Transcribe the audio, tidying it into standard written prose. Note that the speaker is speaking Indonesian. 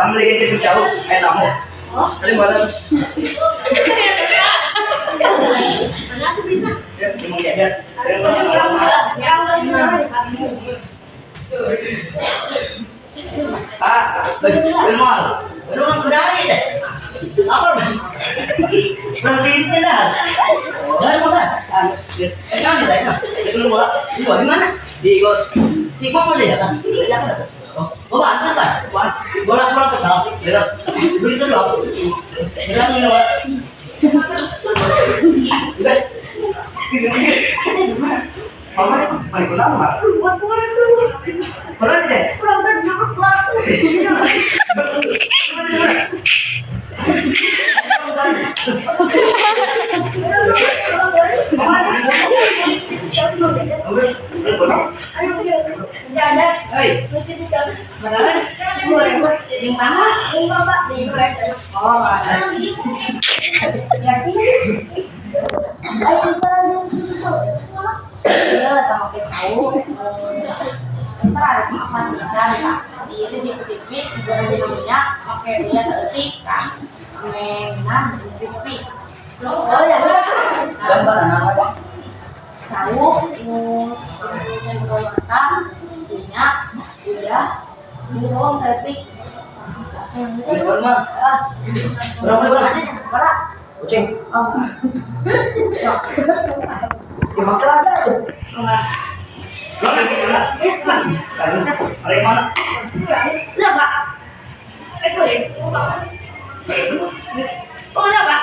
Kamu lagi jadi jauh, tamu. Tadi mana? Berani deh. Apa? Berarti dah. Dari mana? Kan di sana. Sebelum bola, di mana? Di si Kong ada ya kan? Oh, bantu kan? Bola kurang kesal. Begitu doang. Jangan ini bola. Guys. Mama ini main bola apa? Bola deh. Kurang terjebak waktu. Ini di tipis juga ada minyak pakai minyak seetik kan menang crispy oh ya gambar nama apa tahu masak minyak udah ini doang seetik ini berapa berapa kucing oh dimakan ada tuh Ada mana? Lah, Pak. Oh, lah, Pak.